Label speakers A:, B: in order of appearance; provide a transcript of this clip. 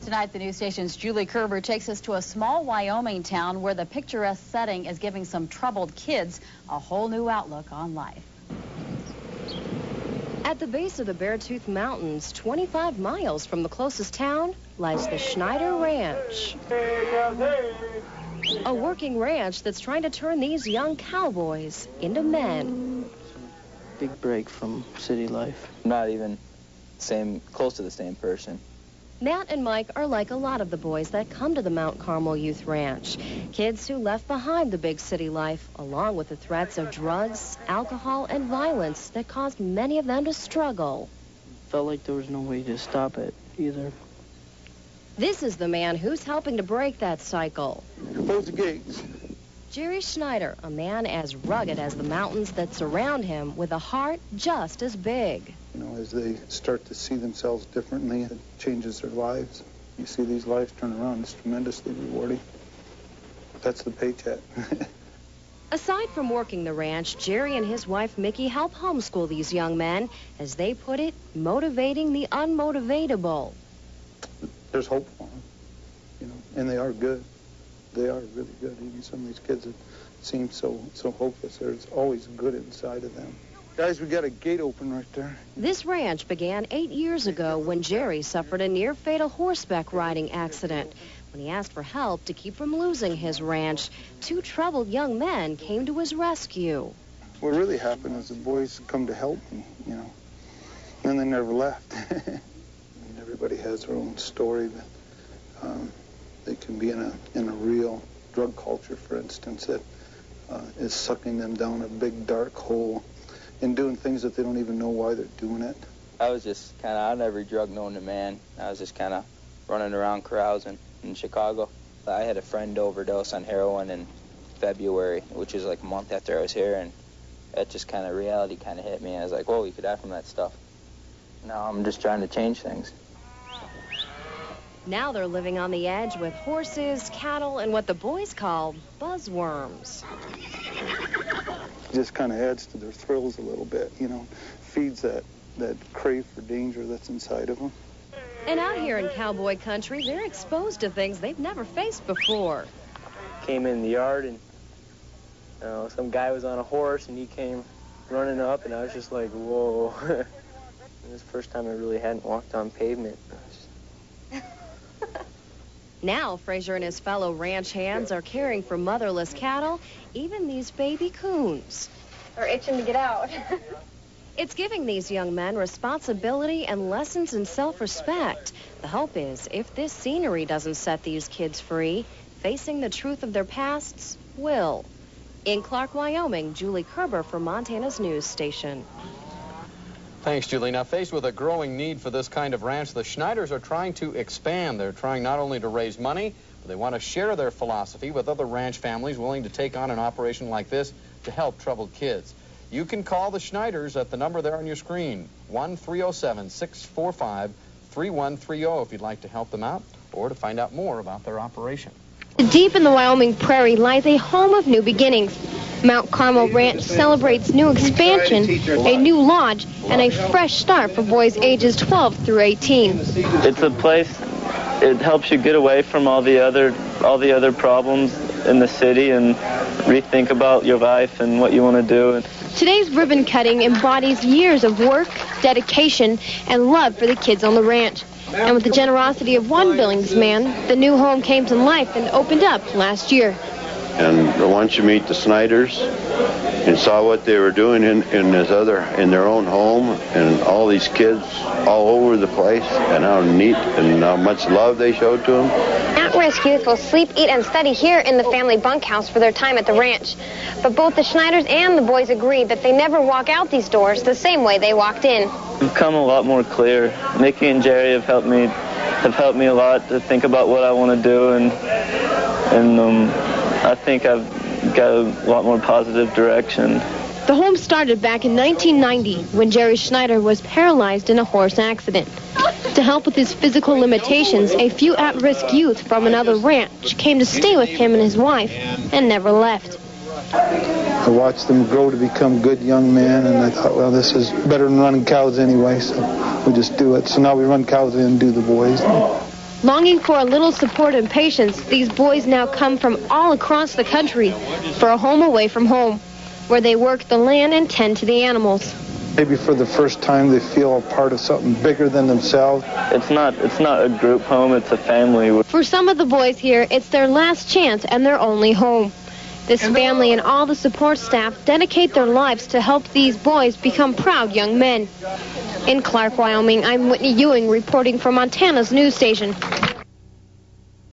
A: Tonight, the news station's Julie Kerber takes us to a small Wyoming town where the picturesque setting is giving some troubled kids a whole new outlook on life.
B: At the base of the Beartooth Mountains, 25 miles from the closest town, lies the Schneider Ranch. A working ranch that's trying to turn these young cowboys into men.
C: Big break from city life.
D: Not even close to the same person.
B: Matt and Mike are like a lot of the boys that come to the Mount Carmel Youth Ranch. Kids who left behind the big city life, along with the threats of drugs, alcohol, and violence that caused many of them to struggle.
C: Felt like there was no way to stop it either.
B: This is the man who's helping to break that cycle.
E: Close the gates.
B: Jerry Schneider, a man as rugged as the mountains that surround him, with a heart just as big.
E: You know, as they start to see themselves differently, it changes their lives. You see these lives turn around, it's tremendously rewarding. That's the paycheck.
B: Aside from working the ranch, Jerry and his wife Mickey help homeschool these young men, as they put it, motivating the unmotivatable.
E: There's hope for them, you know, and they are good. They are really good. Even some of these kids that seem so hopeless, there's always good inside of them. Guys, we got a gate open right there.
B: This ranch began 8 years ago when Jerry suffered a near-fatal horseback riding accident. When he asked for help to keep from losing his ranch, two troubled young men came to his rescue.
E: What really happened is the boys come to help me, you know, and they never left. And everybody has their own story, but they can be in a real drug culture, for instance, that is sucking them down a big dark hole and doing things that they don't even know why they're doing it.
D: I was just kind of on every drug known to man. I was just kind of running around carousing in Chicago. I had a friend overdose on heroin in February, which is like a month after I was here, and that just kind of reality kind of hit me. I was like, whoa, you could die from that stuff. Now I'm just trying to change things.
B: Now they're living on the edge with horses, cattle, and what the boys call buzzworms.
E: Just kind of adds to their thrills a little bit, you know, feeds that crave for danger that's inside of them.
B: And out here in cowboy country, they're exposed to things they've never faced before.
C: Came in the yard and some guy was on a horse and he came running up and I was just like, whoa. It was the first time I really hadn't walked on pavement.
B: Now, Frazier and his fellow ranch hands are caring for motherless cattle, even these baby coons.
F: They're itching to get out.
B: It's giving these young men responsibility and lessons in self-respect. The hope is, if this scenery doesn't set these kids free, facing the truth of their pasts will. In Clark, Wyoming, Julie Kerber for Montana's news station.
G: Thanks, Julie. Now, faced with a growing need for this kind of ranch, the Schneiders are trying to expand. They're trying not only to raise money, but they want to share their philosophy with other ranch families willing to take on an operation like this to help troubled kids. You can call the Schneiders at the number there on your screen, 1-307-645-3130, if you'd like to help them out or to find out more about their operation.
F: Deep in the Wyoming prairie lies a home of new beginnings. Mount Carmel Ranch celebrates new expansion, a new lodge, and a fresh start for boys ages 12 through 18.
C: It's a place, it helps you get away from all the other problems in the city and rethink about your life and what you want to do.
F: Today's ribbon cutting embodies years of work, dedication, and love for the kids on the ranch. And with the generosity of one Billings man, the new home came to life and opened up last year.
H: And once you meet the Schneiders and saw what they were doing in their own home, and all these kids all over the place, and how neat and how much love they showed to them.
F: At-risk youth will sleep, eat, and study here in the family bunkhouse for their time at the ranch. But both the Schneiders and the boys agreed that they never walk out these doors the same way they walked in.
C: We've come a lot more clear. Mickey and Jerry have helped me a lot to think about what I want to do, and I think I've got a lot more positive direction.
F: The home started back in 1990 when Jerry Schneider was paralyzed in a horse accident. To help with his physical limitations, a few at-risk youth from another ranch came to stay with him and his wife and never left.
E: I watched them grow to become good young men, and I thought, well, this is better than running cows anyway, so we'll just do it. So now we run cows and do the boys.
F: Longing for a little support and patience, these boys now come from all across the country for a home away from home, where they work the land and tend to the animals.
E: Maybe for the first time they feel a part of something bigger than themselves.
C: It's not a group home, it's a family.
F: For some of the boys here, it's their last chance and their only home. This family and all the support staff dedicate their lives to help these boys become proud young men. In Clark, Wyoming, I'm Whitney Ewing reporting for Montana's news station.